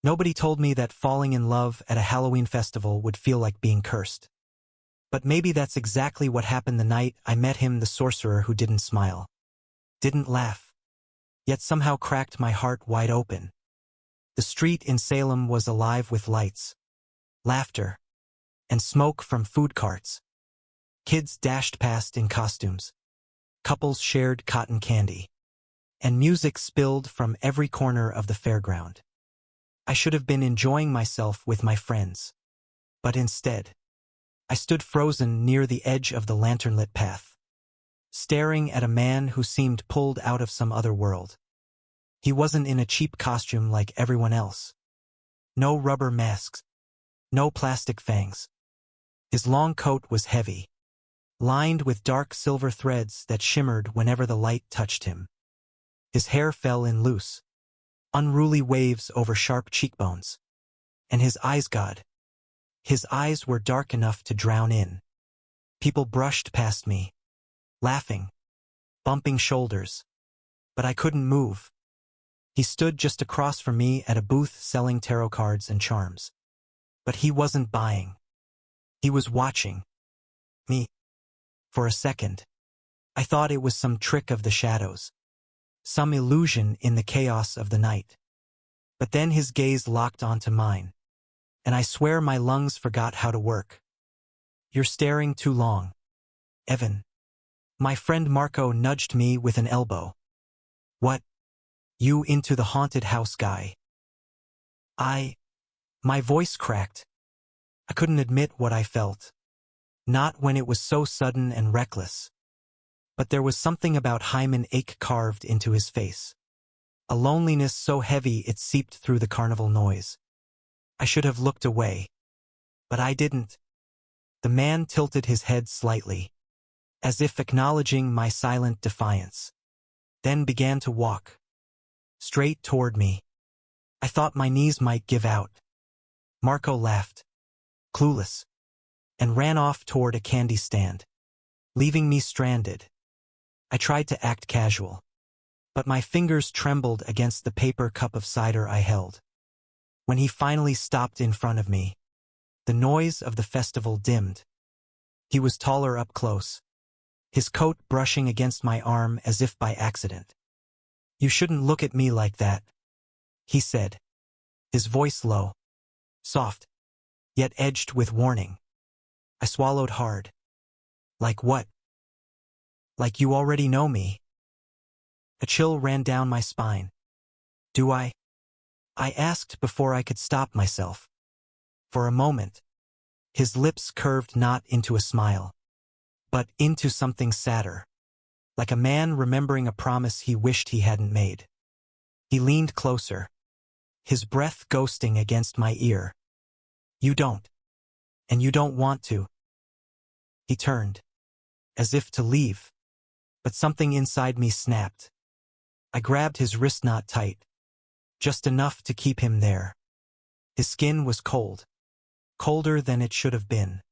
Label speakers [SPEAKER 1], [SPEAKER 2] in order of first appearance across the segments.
[SPEAKER 1] Nobody told me that falling in love at a Halloween festival would feel like being cursed. But maybe that's exactly what happened the night I met him, the sorcerer who didn't smile, didn't laugh, yet somehow cracked my heart wide open. The street in Salem was alive with lights, laughter, and smoke from food carts. Kids dashed past in costumes. Couples shared cotton candy. And music spilled from every corner of the fairground. I should have been enjoying myself with my friends. But instead, I stood frozen near the edge of the lantern-lit path, staring at a man who seemed pulled out of some other world. He wasn't in a cheap costume like everyone else. No rubber masks. No plastic fangs. His long coat was heavy, lined with dark silver threads that shimmered whenever the light touched him. His hair fell in loose, unruly waves over sharp cheekbones. And his eyes, God. His eyes were dark enough to drown in. People brushed past me, laughing, bumping shoulders. But I couldn't move. He stood just across from me at a booth selling tarot cards and charms. But he wasn't buying. He was watching me. For a second, I thought it was some trick of the shadows, some illusion in the chaos of the night. But then his gaze locked onto mine, and I swear my lungs forgot how to work. "You're staring too long, Evan." My friend Marco nudged me with an elbow. "What? You into the haunted house guy?" My voice cracked. I couldn't admit what I felt. Not when it was so sudden and reckless. But there was something about Hyman ache carved into his face. A loneliness so heavy it seeped through the carnival noise. I should have looked away. But I didn't. The man tilted his head slightly, as if acknowledging my silent defiance, then began to walk straight toward me. I thought my knees might give out. Marco laughed, clueless, and ran off toward a candy stand, leaving me stranded. I tried to act casual, but my fingers trembled against the paper cup of cider I held. When he finally stopped in front of me, the noise of the festival dimmed. He was taller up close, his coat brushing against my arm as if by accident. "You shouldn't look at me like that," he said, his voice low, soft, yet edged with warning. I swallowed hard. "Like what?" "Like you already know me." A chill ran down my spine. "Do I?" I asked before I could stop myself. For a moment, his lips curved not into a smile, but into something sadder, like a man remembering a promise he wished he hadn't made. He leaned closer, his breath ghosting against my ear. "You don't. And you don't want to." He turned, as if to leave, but something inside me snapped. I grabbed his wrist knot tight, just enough to keep him there. His skin was cold, colder than it should have been,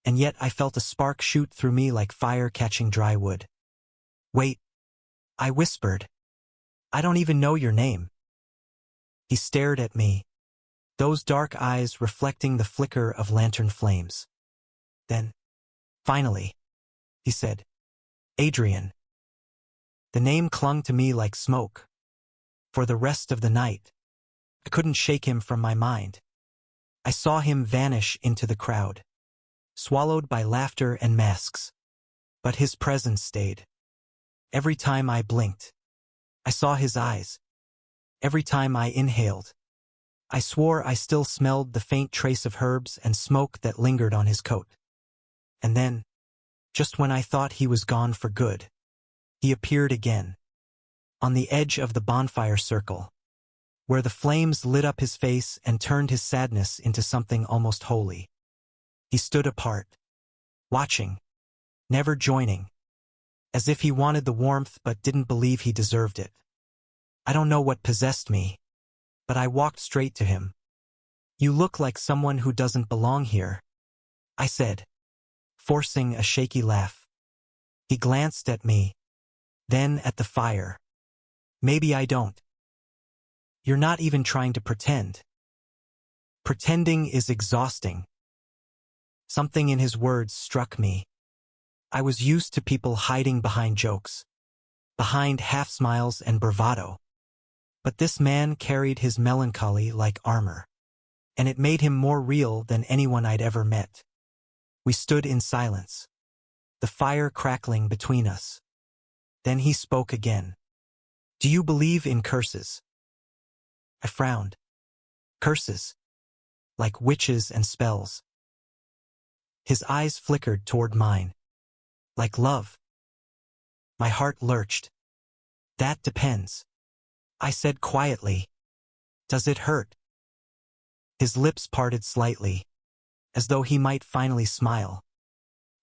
[SPEAKER 1] and yet I felt a spark shoot through me like fire catching dry wood. "Wait," I whispered. "I don't even know your name." He stared at me, those dark eyes reflecting the flicker of lantern flames. Then, finally, he said, "Adrian." The name clung to me like smoke. For the rest of the night, I couldn't shake him from my mind. I saw him vanish into the crowd, swallowed by laughter and masks. But his presence stayed. Every time I blinked, I saw his eyes. Every time I inhaled, I swore I still smelled the faint trace of herbs and smoke that lingered on his coat. And then, just when I thought he was gone for good, he appeared again, on the edge of the bonfire circle, where the flames lit up his face and turned his sadness into something almost holy. He stood apart, watching, never joining, as if he wanted the warmth but didn't believe he deserved it. I don't know what possessed me, but I walked straight to him. "You look like someone who doesn't belong here," I said, forcing a shaky laugh. He glanced at me, then at the fire. "Maybe I don't." "You're not even trying to pretend," Pretending is exhausting. Something in his words struck me. I was used to people hiding behind jokes, behind half-smiles and bravado. But this man carried his melancholy like armor, and it made him more real than anyone I'd ever met. We stood in silence, the fire crackling between us. Then he spoke again. "Do you believe in curses?" I frowned. Curses? Like witches and spells. His eyes flickered toward mine. Like love. My heart lurched. "That depends," I said quietly. "Does it hurt?" His lips parted slightly, as though he might finally smile.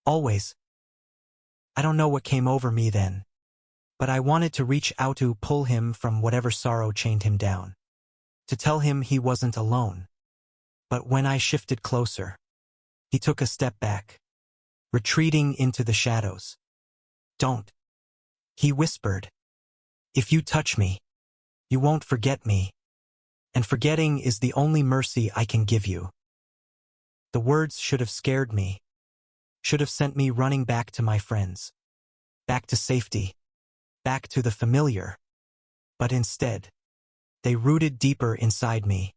[SPEAKER 1] "Always." I don't know what came over me then, but I wanted to reach out to pull him from whatever sorrow chained him down, to tell him he wasn't alone. But when I shifted closer, he took a step back, retreating into the shadows. "Don't," he whispered. "If you touch me, you won't forget me, and forgetting is the only mercy I can give you." The words should have scared me, should have sent me running back to my friends, back to safety, back to the familiar. But instead, they rooted deeper inside me,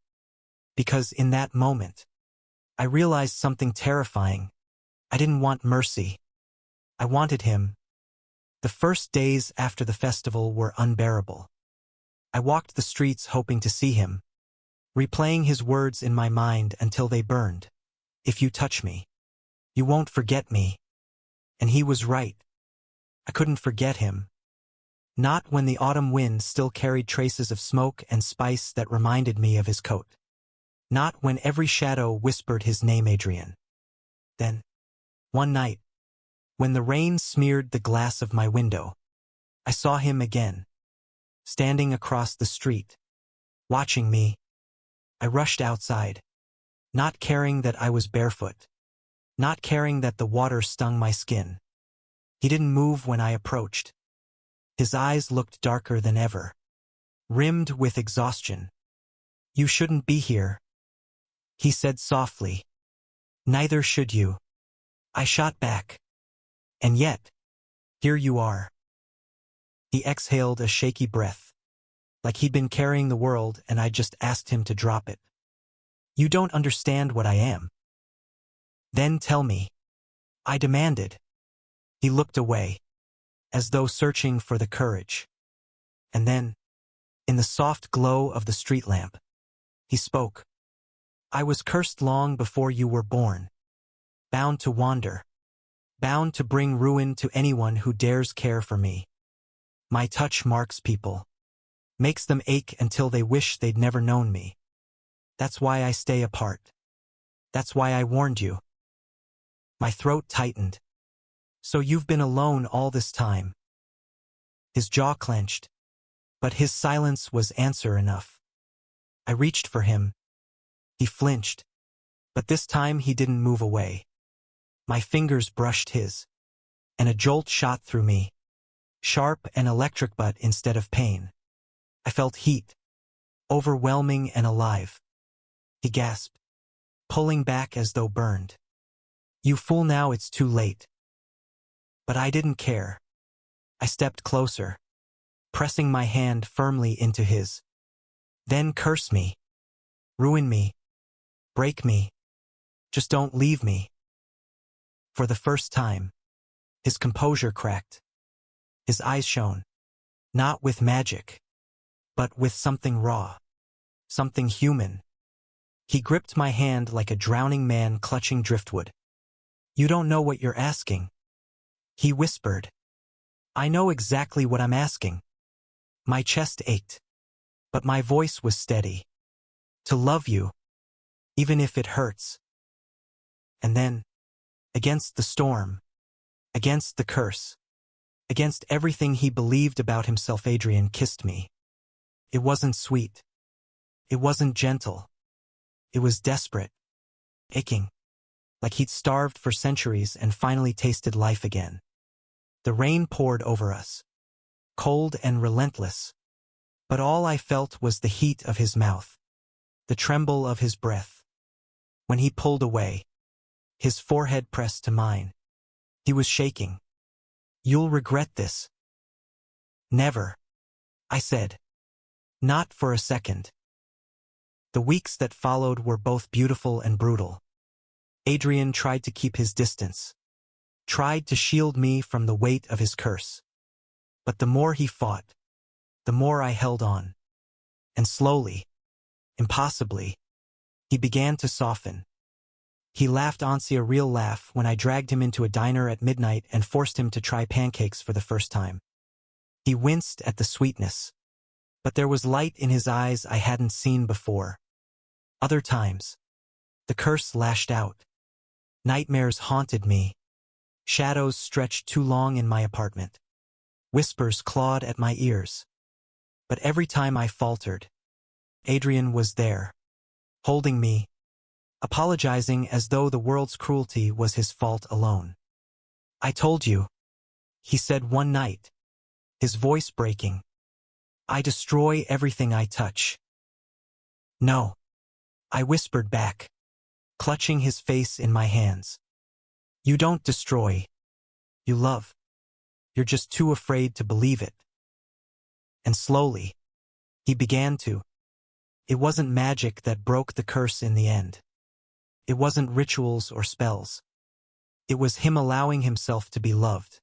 [SPEAKER 1] because in that moment, I realized something terrifying. I didn't want mercy. I wanted him. The first days after the festival were unbearable. I walked the streets hoping to see him, replaying his words in my mind until they burned. "If you touch me, you won't forget me." And he was right. I couldn't forget him. Not when the autumn wind still carried traces of smoke and spice that reminded me of his coat. Not when every shadow whispered his name, Adrian. Then, one night, when the rain smeared the glass of my window, I saw him again, standing across the street, watching me. I rushed outside, not caring that I was barefoot, not caring that the water stung my skin. He didn't move when I approached. His eyes looked darker than ever, rimmed with exhaustion. "You shouldn't be here," he said softly. "Neither should you." I shot back. "And yet, here you are." He exhaled a shaky breath, like he'd been carrying the world and I'd just asked him to drop it. "You don't understand what I am." "Then tell me," I demanded. He looked away, as though searching for the courage. And then, in the soft glow of the street lamp, he spoke. "I was cursed long before you were born, bound to wander, bound to bring ruin to anyone who dares care for me. My touch marks people, makes them ache until they wish they'd never known me. That's why I stay apart. That's why I warned you." My throat tightened. "So you've been alone all this time?" His jaw clenched, but his silence was answer enough. I reached for him. He flinched, but this time he didn't move away. My fingers brushed his, and a jolt shot through me, sharp and electric but instead of pain. I felt heat, overwhelming and alive. He gasped, pulling back as though burned. "You fool, now it's too late." But I didn't care. I stepped closer, pressing my hand firmly into his. "Then curse me. Ruin me. Break me. Just don't leave me." For the first time, his composure cracked. His eyes shone, not with magic, but with something raw, something human. He gripped my hand like a drowning man clutching driftwood. "You don't know what you're asking," he whispered. "I know exactly what I'm asking." My chest ached, but my voice was steady. "To love you, even if it hurts." And then, against the storm, against the curse, against everything he believed about himself, Adrian kissed me. It wasn't sweet. It wasn't gentle. It was desperate, aching, like he'd starved for centuries and finally tasted life again. The rain poured over us, cold and relentless, but all I felt was the heat of his mouth, the tremble of his breath. When he pulled away, his forehead pressed to mine. He was shaking. "You'll regret this." "Never," I said. "Not for a second." The weeks that followed were both beautiful and brutal. Adrian tried to keep his distance, tried to shield me from the weight of his curse. But the more he fought, the more I held on. And slowly, impossibly, he began to soften. He laughed Ansi a real laugh when I dragged him into a diner at midnight and forced him to try pancakes for the first time. He winced at the sweetness, but there was light in his eyes I hadn't seen before. Other times, the curse lashed out. Nightmares haunted me. Shadows stretched too long in my apartment. Whispers clawed at my ears. But every time I faltered, Adrian was there, holding me, apologizing as though the world's cruelty was his fault alone. "I told you," he said one night, his voice breaking. "I destroy everything I touch." "No," I whispered back, clutching his face in my hands. "You don't destroy. You love. You're just too afraid to believe it." And slowly, he began to. It wasn't magic that broke the curse in the end. It wasn't rituals or spells. It was him allowing himself to be loved.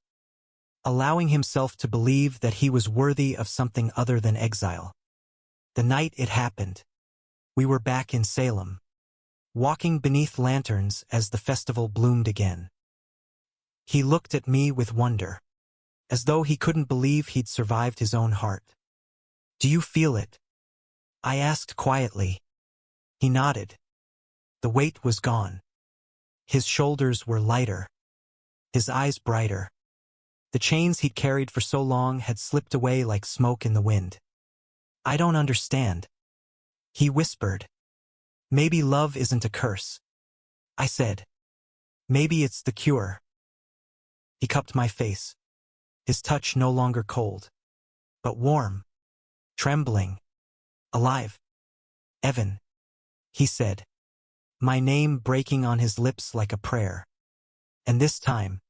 [SPEAKER 1] Allowing himself to believe that he was worthy of something other than exile. The night it happened, we were back in Salem, walking beneath lanterns as the festival bloomed again. He looked at me with wonder, as though he couldn't believe he'd survived his own heart. "Do you feel it?" I asked quietly. He nodded. The weight was gone. His shoulders were lighter, his eyes brighter. The chains he'd carried for so long had slipped away like smoke in the wind. "I don't understand," he whispered. "Maybe love isn't a curse," I said. "Maybe it's the cure." He cupped my face, his touch no longer cold, but warm, trembling, alive. "Evan," he said, my name breaking on his lips like a prayer. And this time,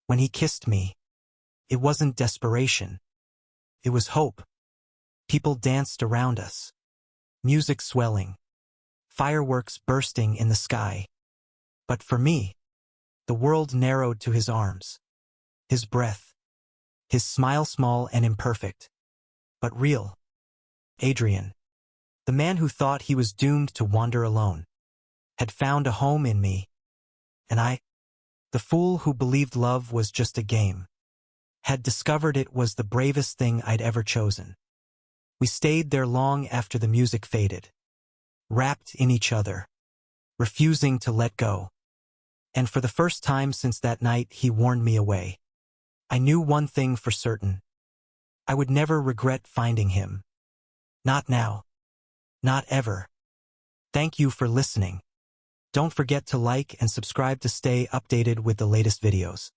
[SPEAKER 1] when he kissed me, it wasn't desperation. It was hope. People danced around us, music swelling, fireworks bursting in the sky. But for me, the world narrowed to his arms, his breath, his smile small and imperfect, but real. Adrian, the man who thought he was doomed to wander alone, had found a home in me. And I, the fool who believed love was just a game, had discovered it was the bravest thing I'd ever chosen. We stayed there long after the music faded, wrapped in each other, refusing to let go. And for the first time since that night, he warned me away. I knew one thing for certain. I would never regret finding him. Not now. Not ever. Thank you for listening. Don't forget to like and subscribe to stay updated with the latest videos.